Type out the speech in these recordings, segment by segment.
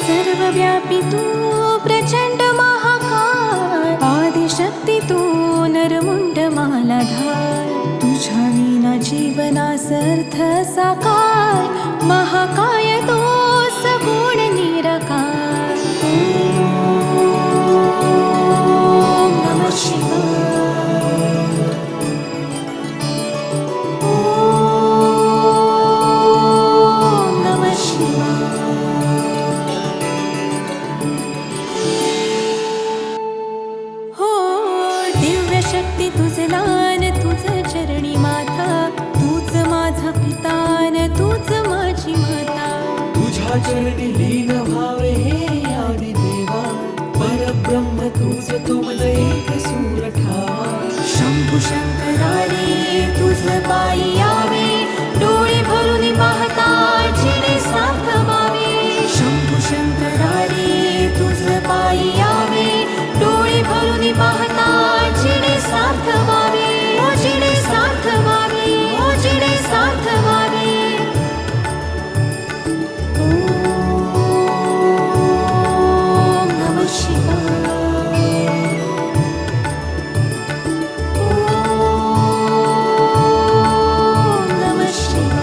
सर्वव्यापी तू प्रचंड महाकाय, आदिशक्ती तू नरमुंड मालाधार, तुझ्या विना जीवनास अर्थ साकार, महाकाय तो सगुण निराकार. ओम नमः शिवाय. ओम नमः शिवाय. हो दिव्य शक्ती तुझ लान, तुझ चरणी माता, तूच माझा पितान, तूच माझी माता. तुझ्या चरणी लीन व्हावे हे आदि देवा, परब्रह्म तूच तुमल एक सूर ठावा. शंभू शंकरारे तुझ पायी यावे, डोळे भरून पाहता जिने साथ व्हावे. शंभू शंकरारे तुझ पायी यावे, डोळे भरून पाहता जिने साथ व्हावे. ओ जिने साथ व्हावे, ओ जिने साथ व्हावे. ओम नमः शिवाय. ओम नमः शिवाय.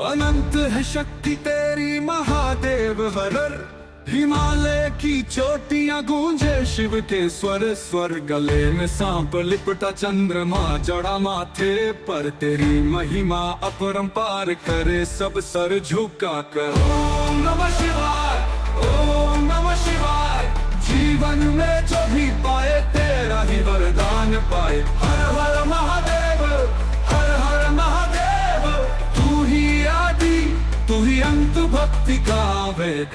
अनंत है शक्ति तेरी महादेव वरर, हिमालय की चोटियां गूंजे शिव के स्वर स्वर. गले में सांप लिपटा चंद्रमा जड़ा माथे पर, तेरी महिमा अपरंपार करे सब सर झुका कर. ओम नमः शिवाय, ओम नमः शिवाय. जीवन में जो भी पाए तेरा ही वरदान पाए. हर हर महादेव, हर हर महादेव. तू ही आदि, तू ही अंत, भक्ति का वेद.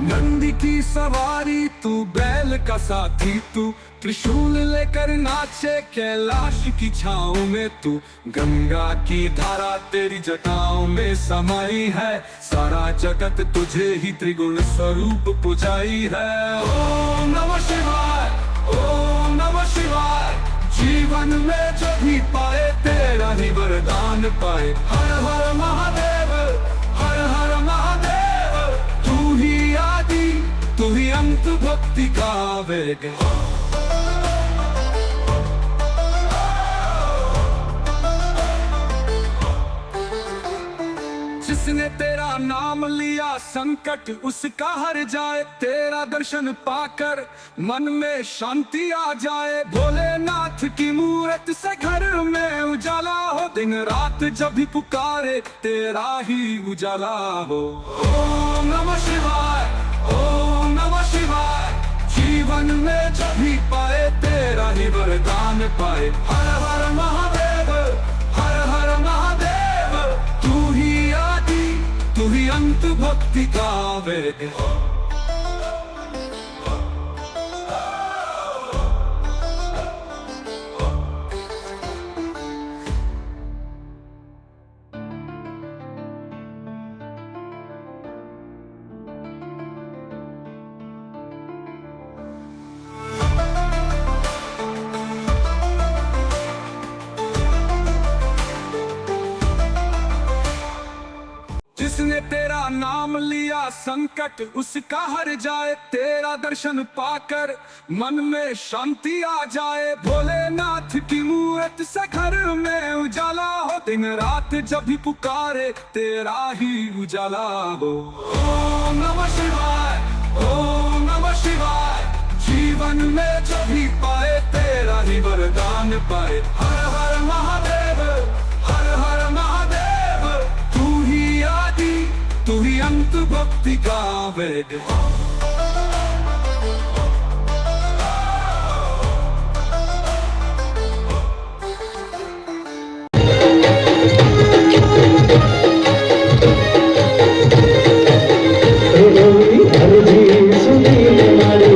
नंदी की सवारी तू, बैल का साथी तू, त्रिशूल लेकर नाचे कैलाश की छाँव में तू. गंगा की धारा तेरी जटाओं में समाई है, सारा जगत तुझे ही त्रिगुण स्वरूप पुजाई है. ओम नमः शिवाय, ओम नमः शिवाय. जीवन में जो भी पाए तेरा ही वरदान पाए. हर हर महादेव, हर हर महादेव. तू ही आदि, तू ही अंत, भक्ति का वेग. जिसने तेरा नाम लिया संकट उसका हर जाए. तेरा दर्शन पाकर मन में शांति आ जाए. भोलेनाथ की मूरत से घर में उजाला हो, दिन रात जब भी पुकारे तेरा ही उजाला हो. ओम नमः शिवाय, ओम नमः शिवाय. जीवन में जब भी पाए तेरा ही वरदान पाए. हर हर महादेव, हर हर महादेव. तू ही आदि, तू ही अंत, भक्ति का वेद. जिसने तेरा नाम लिया संकट उसका हर जाए. तेरा दर्शन पाकर मन में शांति आ जाए. भोलेनाथ की मूरत से घर में उजाला हो, दिन रात जब भी पुकारे तेरा ही उजाला हो. ओम नमः शिवाय, ओम नमः शिवाय. जीवन में जो भी पाए तेरा ही वरदान पाए. हर हर महादेव, हर हर महादेव. तू ही आदि, तू ही अंत, भक्ति का वेद. हर जी सुनील मारी,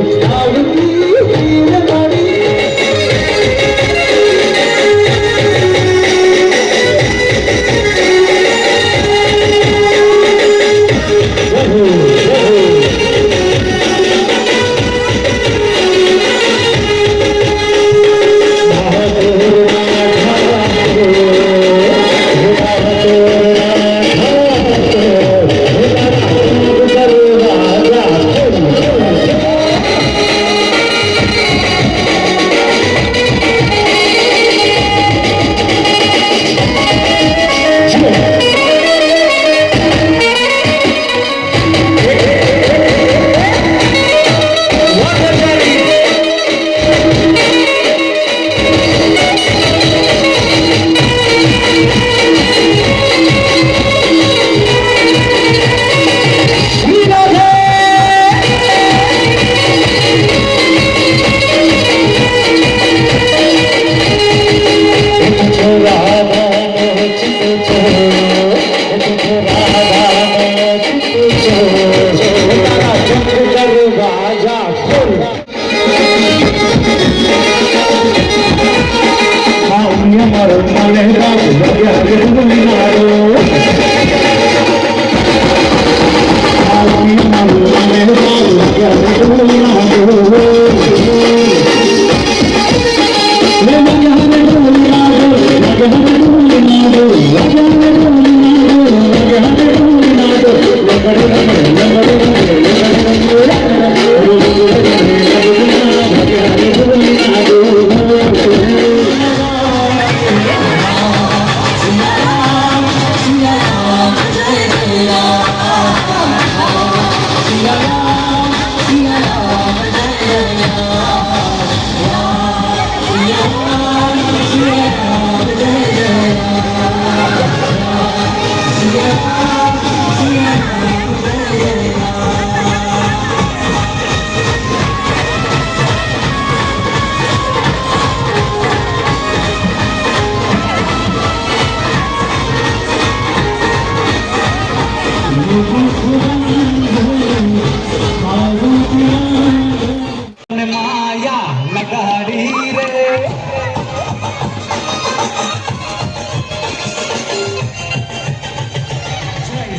माया लगाड़ी रे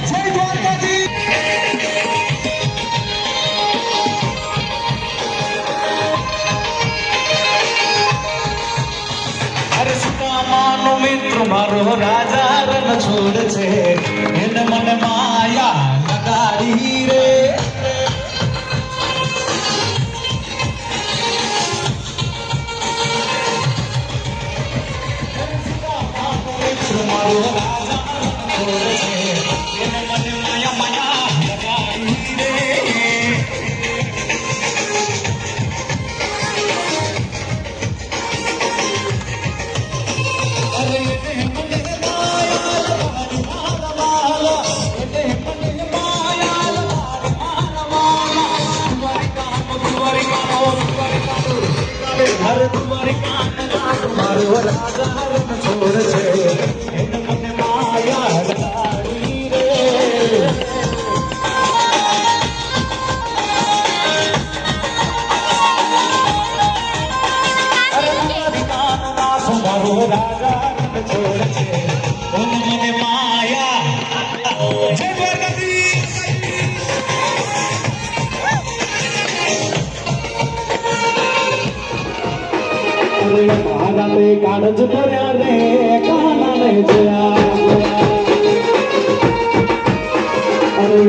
जय द्वारकाधीश अरे सुदामानो मित्र मारो राजा रन छोड़ छे एन मन माया लगाड़ी रे मारो राजा छोड़ छे एन मन माया माया लगाड़ी रे अरे ये मन माया लगाड़ी माला ये मन माया लगाड़ी माला तुम्हारी काम काले घर तुम्हारी कान मारो राजा रन छोड़ छे एन मन माया लगाड़ी रे अरे तुम्हारी कान नाथ मारो राजा रन छोड़ छे एन मन माया जय द्वारकाधीश भारते कागज भर्या रे काना ने जया अरे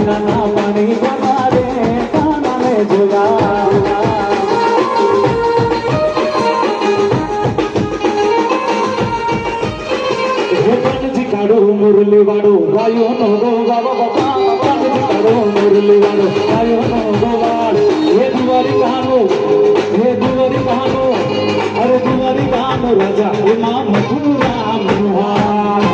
नाना पानी बना रे काना ने जया हे कानजी काढो मुरली वाडो गायो नो गो बाबा बाबा कानजी काढो मुरली वाडो गायो नो गो वाड हे दुवारी कहानो अरे दुवारी कहानो राजा हे मां मथुरा मुहार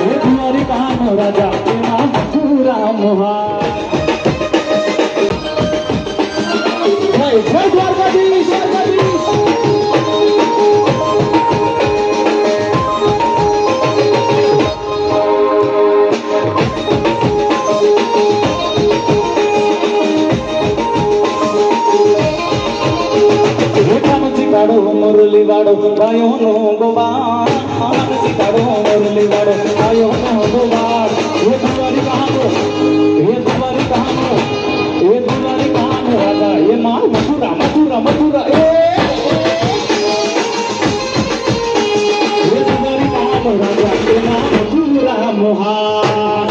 हे दुवारी कहानो राजा हे मां मथुरा मुहार जय जय द्वारकाधीश काढो मुरली वाडो गायो नो गोवार कानजी काढो मुरली वाडो गायो नो गोवार हे दुवारी कहानो राजा हे मां मथुरा मथुरा मथुरा हे दुवारी कहानो राजा हे मां मथुरा मुहार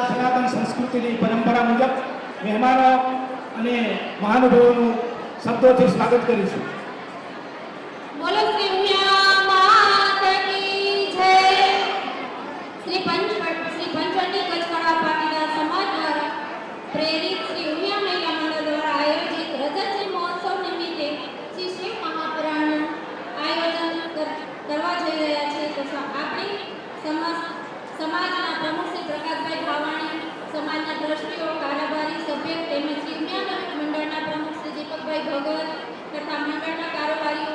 સનાતન સંસ્કૃતિની પરંપરા મુજબ મહેમાનો અને મહાનુભાવોનું શબ્દોથી સ્વાગત કરીશું. બોલો શ્રી ઉમિયા માત કી જય. શ્રી પંચવટી કચ્છવાડા પાટીદાર સમાજ દ્વારા પ્રેરિત શ્રી ઉમિયા મહિલા મંડળ દ્વારા આયોજિત રજતશ્રી મહોત્સવ નિમિત્તે શ્રી શિવ મહાપુરાણનું આયોજન કરવા જઈ રહ્યા છે. તો આપણી સમાજના પ્રમુખ શ્રી પ્રકાશભાઈ ભાવાણી, સમાજના ટ્રસ્ટીઓ, કારોબારી સભ્ય તેમજ શ્રી ઉમિયા મંડળના પ્રમુખ શ્રી દીપકભાઈ ભગત તથા મંડળના કારોબારીઓ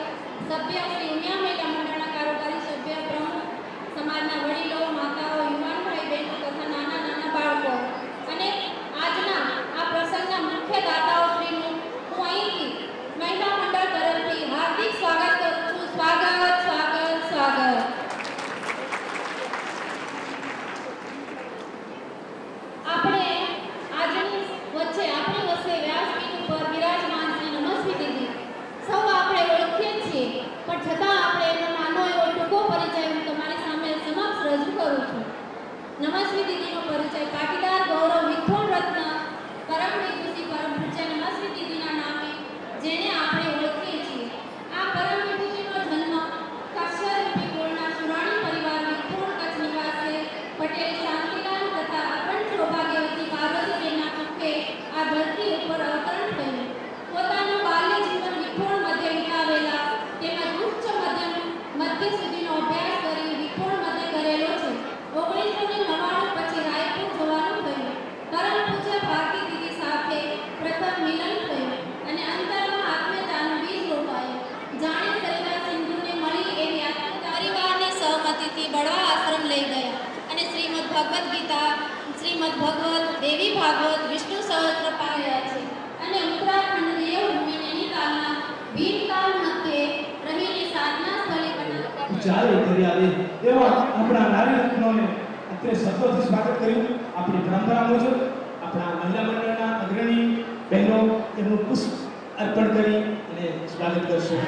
સભ્ય શ્રી ઉમિયા મહિલા મંડળના કારોબારી સભ્ય પ્રમુખ, સમાજના વડીલો, માતાઓ, યુવાન ભાઈ બહેનો તથા નાના નાના બાળકો અને આજના આ પ્રસંગના મુખ્ય દાતાઓ શ્રીનું હું અહીંથી મહિલા મંડળ તરફથી હાર્દિક સ્વાગત કરું છું. સ્વાગત સ્વાગત સ્વાગત. આપણે આજની વચ્ચે આપણી વચ્ચે વ્યાસપીઠ ઉપર બિરાજમાન શ્રી નમસ્વી દીદી સૌ આપણે ઓળખીએ છીએ, પણ છતાં આપણે એનો નાનો એવો ટૂંકો પરિચય હું તમારી સામે સમક્ષ રજૂ કરું છું. નમસ્વી દીદીનો પરિચય પાટીદાર ગૌરવ વિઠોણ રત્ન પરમ વિભૂતિ પરમ પૂજ્ય નમસ્વી દીદીના નામે જેને આપણે ઓળખીએ છીએ. આ પરમ વિભૂતિનો જન્મ કાશ્યપી કુળના સુરાણી પરિવાર વિઠોણ કચ્છ નિવાસે પટેલ શાંતિલાલ તથા અખંડ સૌભાગ્યવતી પાર્વતીબેનના મુખે આ ધરતી ઉપર અવતરણ થયું. પોતાનું બાલ્ય જીવન વિઠોણ મધ્ય વિતાવેલા તેમજ ઉચ્ચ મધ્ય સુધીનો અભ્યાસ કરી વિઠોણ મધ્ય કરેલો છે. 1999 પછી રાયપુર જવાનું થયું. પરમ પૂજ્ય ભારતી દીદી સાથે પ્રથમ મિલન થયું અને અંતરમાં આત્મીયતાનું બીજ રોપાયું. જાણે સરિતા સિંધુને મળી એવી આત્મીયતા પરિવારની સહમતિથી બળવા આશ્રમ લઈ ગયા અને શ્રીમદ ભગવદ્ ગીતા, શ્રીમદ ભગવત, દેવી ભાગવત, વિષ્ણુ સહસ્ત્ર પાઠ્યા છે અને ઉત્તરાખંડ દેવભૂમિ નૈનીતાલના ભીમતાલ મધ્યે રહીને સાધના સ્થળે બનાવ્યા. ચાલો કરી આવે એવા આપણા નારી રત્નોને અત્રે શબ્દોથી સ્વાગત કર્યું. આપણી પરંપરા મુજબ આપણા મહિલા મંડળના અગ્રણી બહેનો એમનું પુષ્પ અર્પણ કરી અને સ્વાગત કરશું.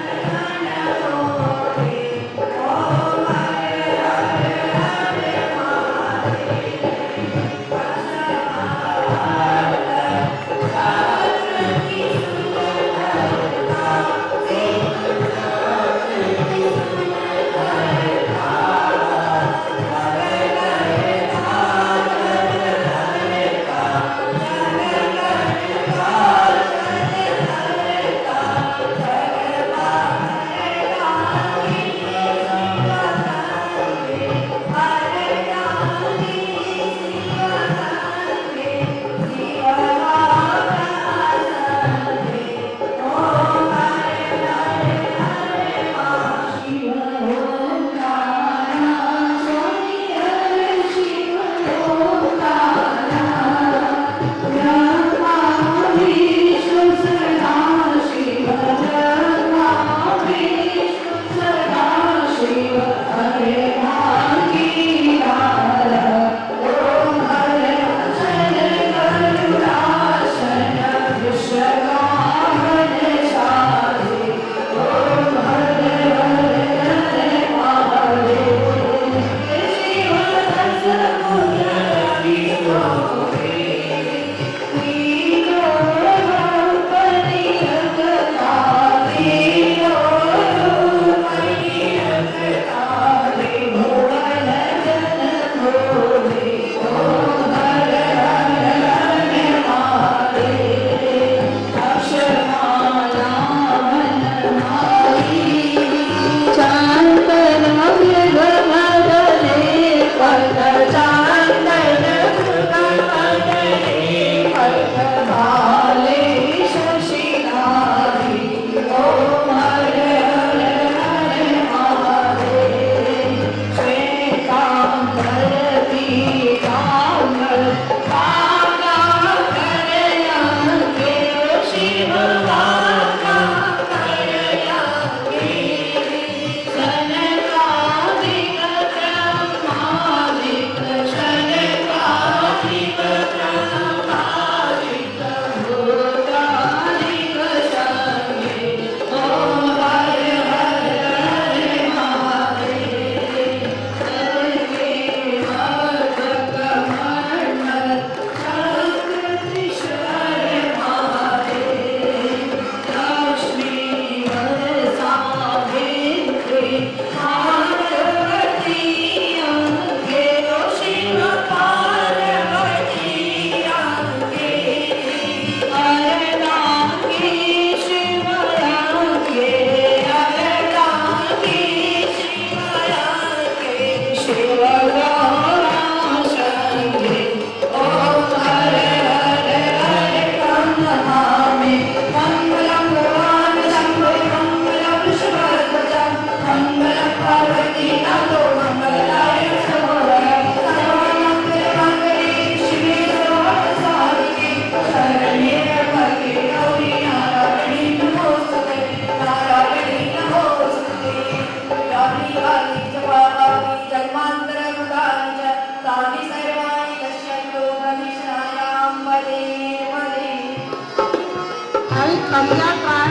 આવી કલ્યાણ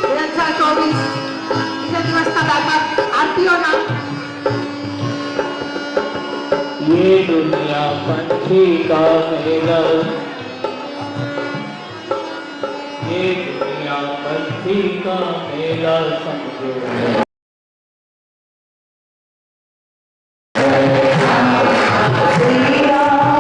2024 બીજા દિવસના દાતા આરતીઓના ये दुनिया पंछी का मेला, ये दुनिया पंछी का मेला समझो। Hare Rama, Hare Rama,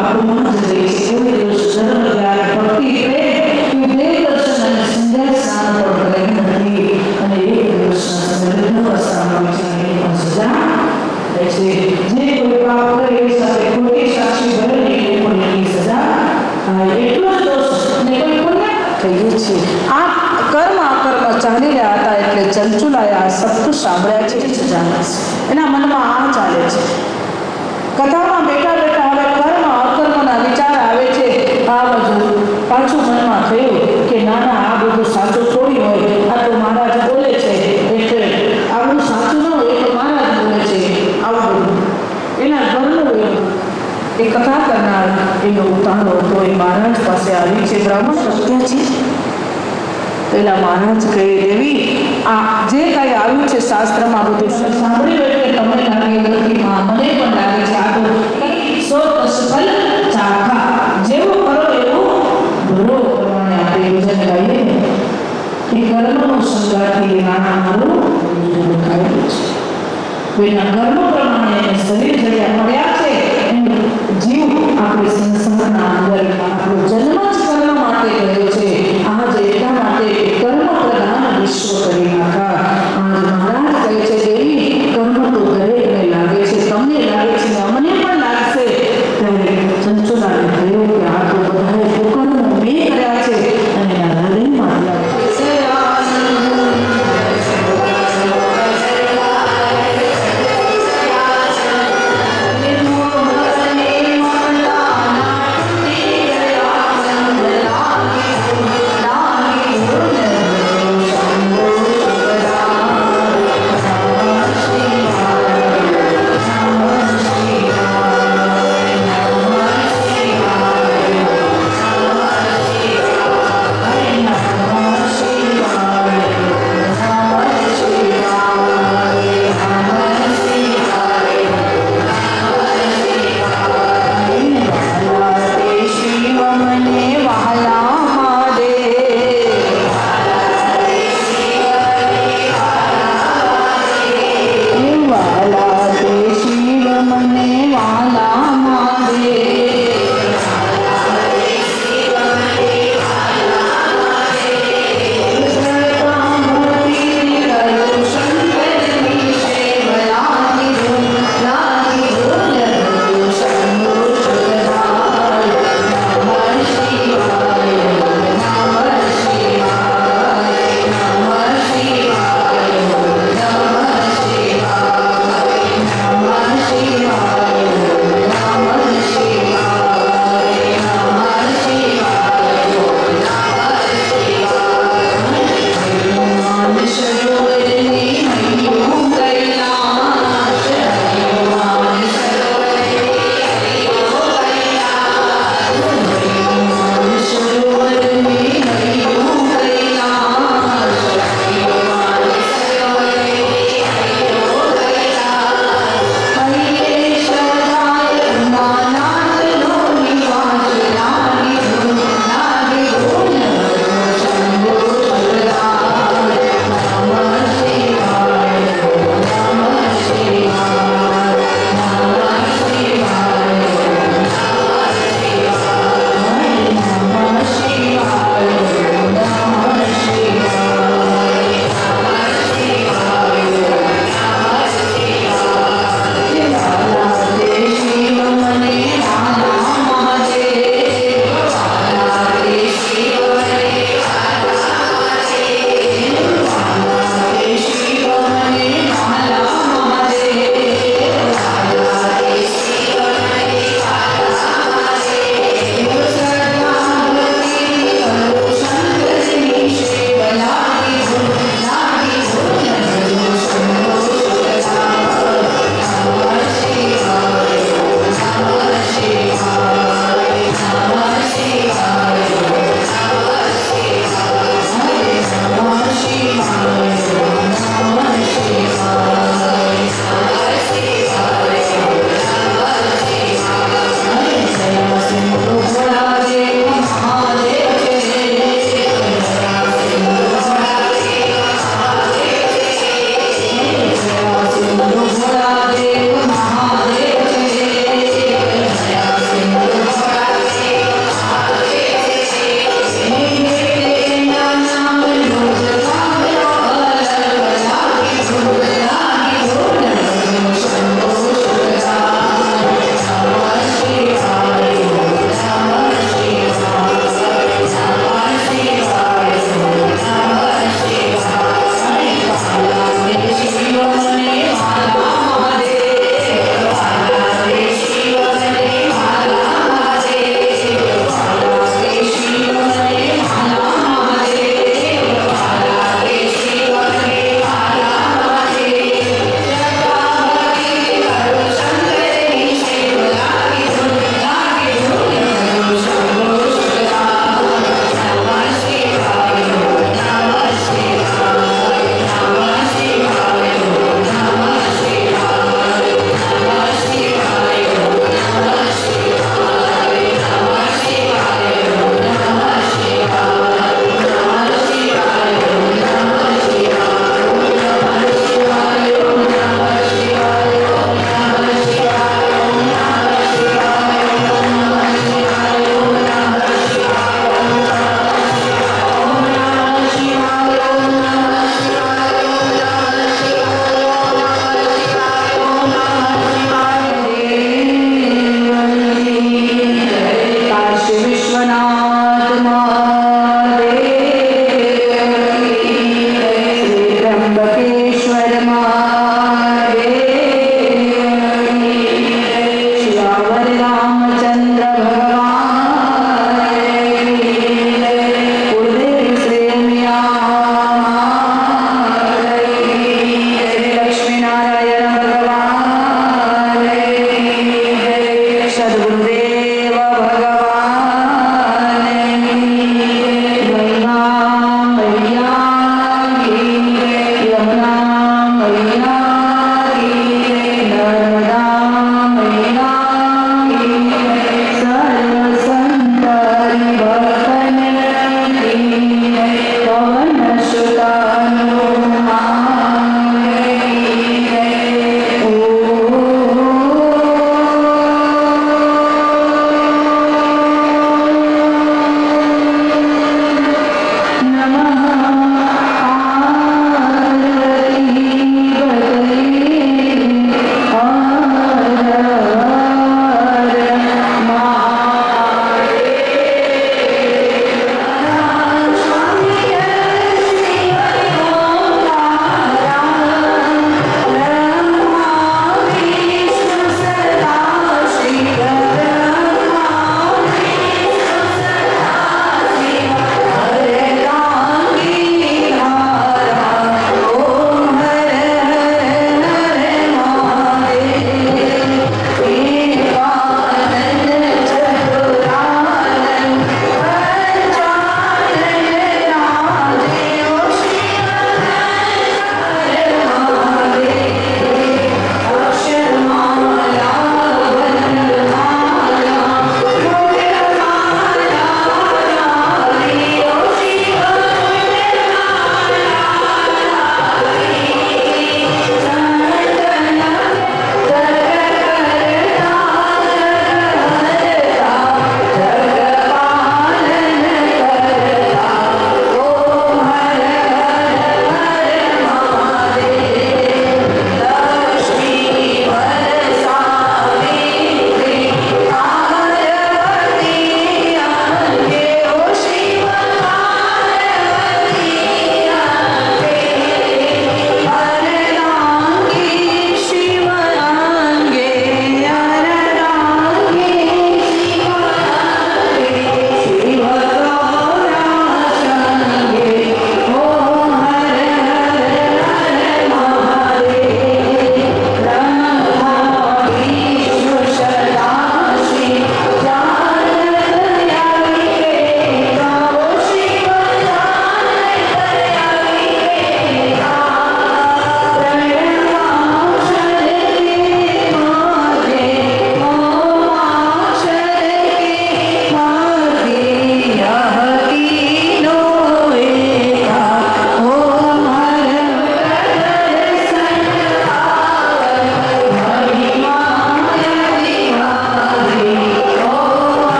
આપણું મન જ રહે છે. કોઈ દિવસ ધર્મ જ્ઞાન ભક્તિ પ્રેમ કે દેવ દર્શન અને સુંદર સ્નાન પણ કર્યું નથી અને એક દિવસના સમયે અવસ્થામાં વિચારીને પણ સજા રહે છે. જે કોઈ પાપ કરે એ સાથે ખોટી સાક્ષી બને એને પણ એની સજા થાય. એટલો જ દોષ ને કોઈ પુણ્ય કહીએ છીએ. આ કર્મ અકર્મ ચાલી રહ્યા હતા એટલે ચંચુલાએ સત્ય સાંભળ્યા છે એ સજા એના મનમાં આ ચાલે છે. કથામાં બેઠા બેઠા હવે કર્મ અકર્મના વિચાર આવે છે. આ બધું પાછું મનમાં થયું કે ના ના આ બધું સાચું થોડી હોય, આ તો મહારાજ બોલે છે એટલે આવું સાચું ન હોય તો મહારાજ બોલે છે આવું બધું એના ઘરનું એવું એ કથા કરનાર એનો ઉતારો હતો. એ મહારાજ પાસે આવી છે. બ્રાહ્મણ સત્ય છે. પેલા મહારાજ કહે દેવી આ જે કઈ આવ્યું છે શાસ્ત્રમાં બધું સાંભળ્યું એટલે તમને લાગે ગતિમાં મને પણ લાગે છે આ તો સો સફલ ચાખા જેવું કરો એવું ભરો પ્રમાણે આપણે યોજન ગાઈએ એ કર્મનો સંગાથી નાના મારું ખાયેલું છે. એના કર્મ પ્રમાણે શરીર જગ્યા મળ્યા છે એનું જીવ